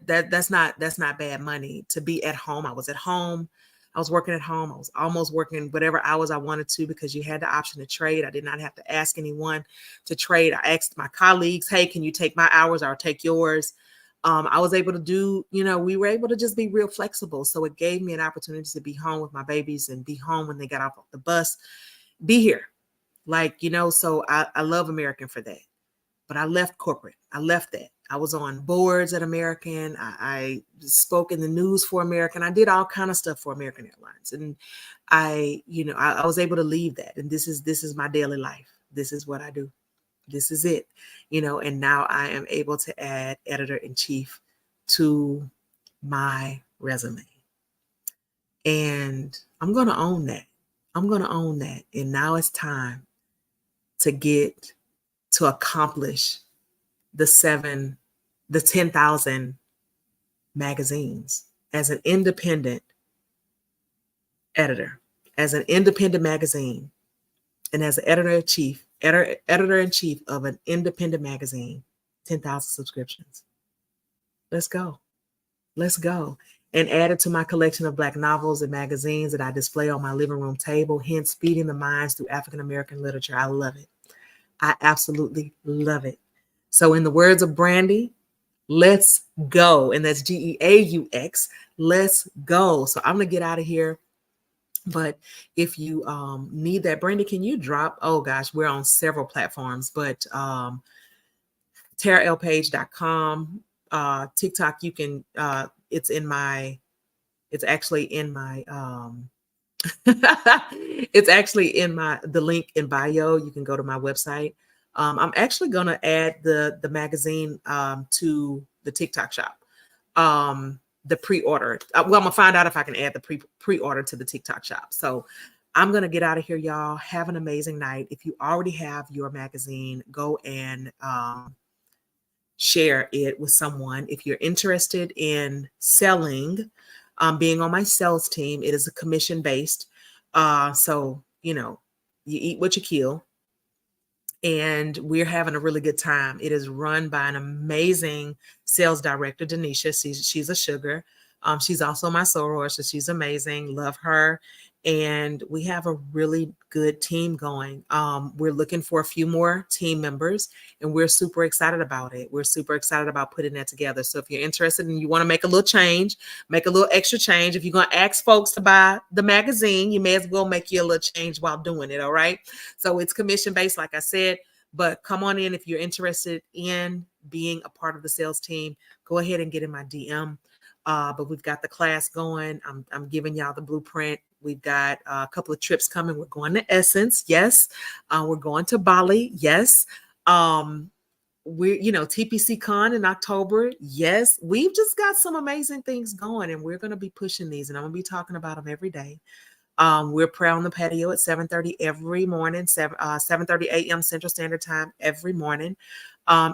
That's not bad money to be at home. I was at home. I was working at home. I was almost working whatever hours I wanted to, because you had the option to trade. I did not have to ask anyone to trade. I asked my colleagues, hey, can you take my hours? I'll take yours. I was able to do, we were able to just be real flexible. So it gave me an opportunity to be home with my babies and be home when they got off the bus, be here. So I love American for that. But I left corporate. I left that. I was on boards at American. I spoke in the news for American. I did all kind of stuff for American Airlines. And I was able to leave that. And this is my daily life. This is what I do. This is it, and now I am able to add editor-in-chief to my resume. And I'm going to own that. And now it's time to accomplish the 10,000 magazines as an independent editor, as an independent magazine, and as an editor-in-chief of an independent magazine, 10,000 subscriptions. Let's go. and added to my collection of Black novels and magazines that I display on my living room table, hence feeding the minds through African American literature. I love it. I absolutely love it. So in the words of Brandy, let's go. And that's GEAUX. Let's go. So I'm going to get out of here. But if you need that, Brandy, can you drop? Oh gosh, we're on several platforms, but TaraLPage.com, TikTok, you can, it's actually in my, it's actually in the link in bio. You can go to my website. I'm actually going to add the magazine to the TikTok shop. The pre-order. Well, I'm gonna find out if I can add the pre-order to the TikTok shop. So I'm gonna get out of here, y'all. Have an amazing night. If you already have your magazine, go and share it with someone. If you're interested in selling, being on my sales team, it is a commission based. So you eat what you kill. And we're having a really good time. It is run by an amazing sales director, Denisha. She's a sugar. She's also my soror, so she's amazing. Love her. And we have a really good team going. We're looking for a few more team members, and we're super excited about it. We're super excited about putting that together. So if you're interested and you want to make a little change, make a little extra change. If you're going to ask folks to buy the magazine, you may as well make you a little change while doing it. All right. So it's commission based, like I said, but come on in if you're interested in being a part of the sales team. Go ahead and get in my DM. But we've got the class going. I'm giving y'all the blueprint. We've got a couple of trips coming. We're going to Essence. Yes. We're going to Bali. Yes. We're, TPC Con in October. Yes. We've just got some amazing things going, and we're going to be pushing these, and I'm going to be talking about them every day. We're Prayer on the Patio at 7:30 every morning, 7:30 a.m. Central Standard Time every morning,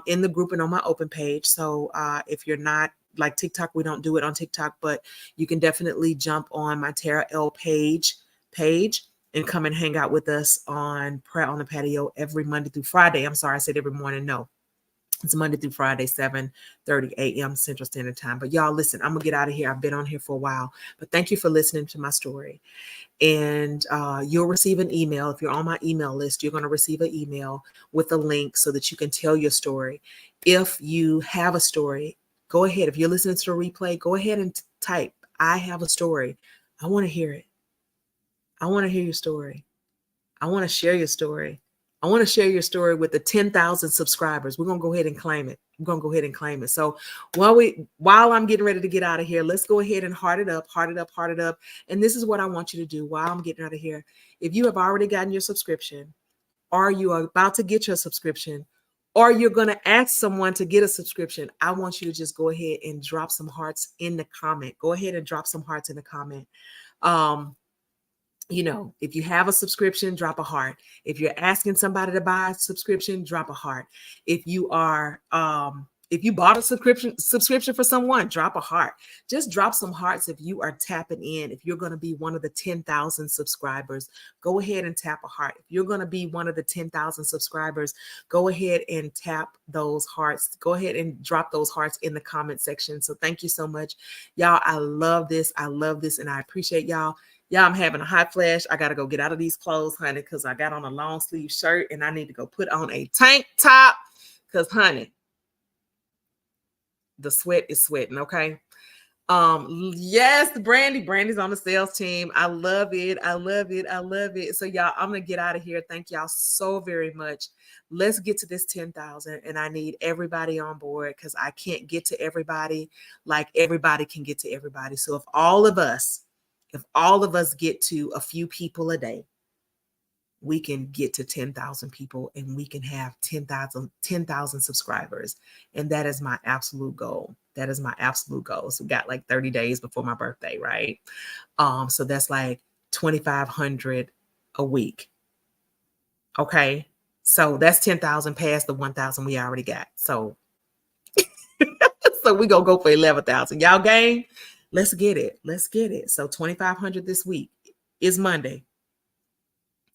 in the group and on my open page. So if you're not like TikTok, we don't do it on TikTok, but you can definitely jump on my Tara L page and come and hang out with us on Prayer on the Patio every Monday through Friday. I'm sorry, I said every morning. No, it's Monday through Friday, 7:30 a.m. Central Standard Time. But y'all, listen, I'm gonna get out of here. I've been on here for a while, but thank you for listening to my story. And you'll receive an email. If you're on my email list, you're going to receive an email with a link so that you can tell your story. If you have a story, go ahead. If you're listening to the replay, go ahead and type, I have a story. I want to hear it. I want to hear your story. I want to share your story. I want to share your story with the 10,000 subscribers. We're going to go ahead and claim it. We're going to go ahead and claim it. So while I'm getting ready to get out of here, let's go ahead and heart it up. And this is what I want you to do while I'm getting out of here. If you have already gotten your subscription, or you are about to get your subscription, or you're going to ask someone to get a subscription, I want you to just go ahead and drop some hearts in the comment. Go ahead and drop some hearts in the comment. If you have a subscription, drop a heart. If you're asking somebody to buy a subscription, drop a heart. If you bought a subscription for someone, drop a heart. Just drop some hearts if you are tapping in. If you're going to be one of the 10,000 subscribers, go ahead and tap a heart. If you're going to be one of the 10,000 subscribers, go ahead and tap those hearts. Go ahead and drop those hearts in the comment section. So thank you so much, y'all. I love this. And I appreciate y'all. Yeah, I'm having a hot flash. I got to go get out of these clothes, honey, because I got on a long sleeve shirt and I need to go put on a tank top because, honey, the sweat is sweating. Okay. Yes, Brandy's on the sales team. I love it. So y'all, I'm going to get out of here. Thank y'all so very much. Let's get to this 10,000, and I need everybody on board because I can't get to everybody like everybody can get to everybody. So if all of us get to a few people a day, we can get to 10,000 people and we can have 10,000 subscribers. And that is my absolute goal. So we got like 30 days before my birthday, right? So that's like 2,500 a week. Okay. So that's 10,000 past the 1,000 we already got. So, so we gonna go for 11,000. Y'all game? Let's get it. So 2,500 this week is Monday.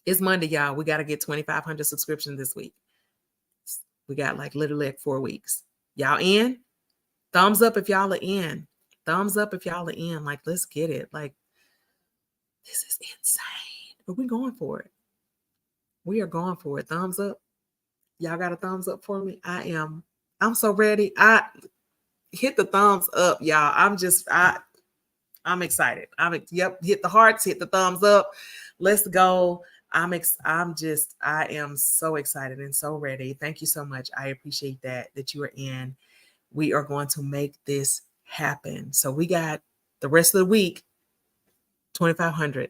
Y'all. We got to get 2,500 subscriptions this week. We got like literally like 4 weeks. Y'all in? Thumbs up if y'all are in. Thumbs up if y'all are in. Like, let's get it. Like, this is insane. But we're going for it. We are going for it. Thumbs up. Y'all got a thumbs up for me? I'm so ready. I hit the thumbs up, y'all. I'm excited. Yep, hit the hearts, hit the thumbs up. Let's go. I am so excited and so ready. Thank you so much. I appreciate that you are in. We are going to make this happen. So we got the rest of the week, 2,500,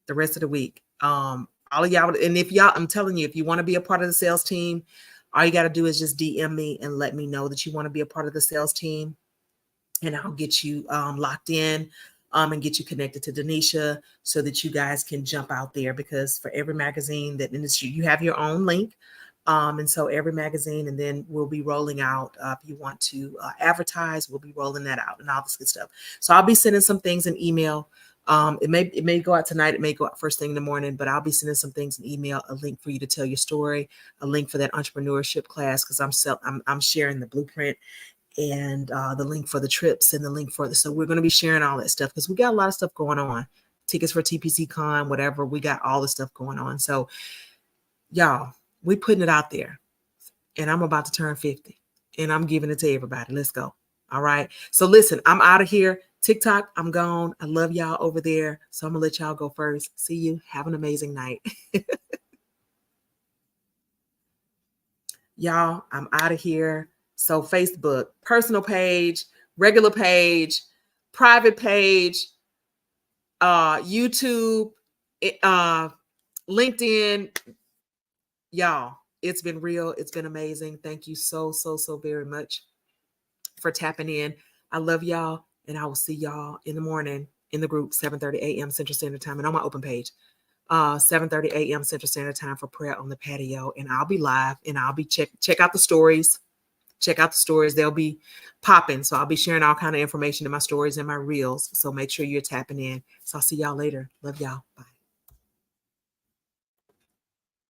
the rest of the week. All of y'all, and if y'all, I'm telling you, if you want to be a part of the sales team, all you got to do is just DM me and let me know that you want to be a part of the sales team, and I'll get you locked in and get you connected to Denisha so that you guys can jump out there, because for every magazine that industry, you have your own link. And so every magazine, and then we'll be rolling out, if you want to advertise, we'll be rolling that out and all this good stuff. So I'll be sending some things in email. It may go out tonight. It may go out first thing in the morning, but I'll be sending some things in email, a link for you to tell your story, a link for that entrepreneurship class, because I'm sharing the blueprint and the link for the trips and the link for so we're going to be sharing all that stuff because we got a lot of stuff going on. Tickets for TPC Con, whatever. We got all the stuff going on. So y'all, we putting it out there, and I'm about to turn 50 and I'm giving it to everybody. Let's go. All right. So listen, I'm out of here. TikTok, I'm gone. I love y'all over there. So I'm gonna let y'all go first. See you. Have an amazing night. Y'all, I'm out of here. So Facebook, personal page, regular page, private page, YouTube, LinkedIn. Y'all, it's been real. It's been amazing. Thank you so very much for tapping in. I love y'all, and I will see y'all in the morning in the group, 7:30 a.m. Central Standard Time, and on my open page, 7:30 a.m. Central Standard Time for prayer on the patio. And I'll be live, and I'll be check out the stories. Check out the stories. They'll be popping. So I'll be sharing all kind of information in my stories and my reels. So make sure you're tapping in. So I'll see y'all later. Love y'all. Bye.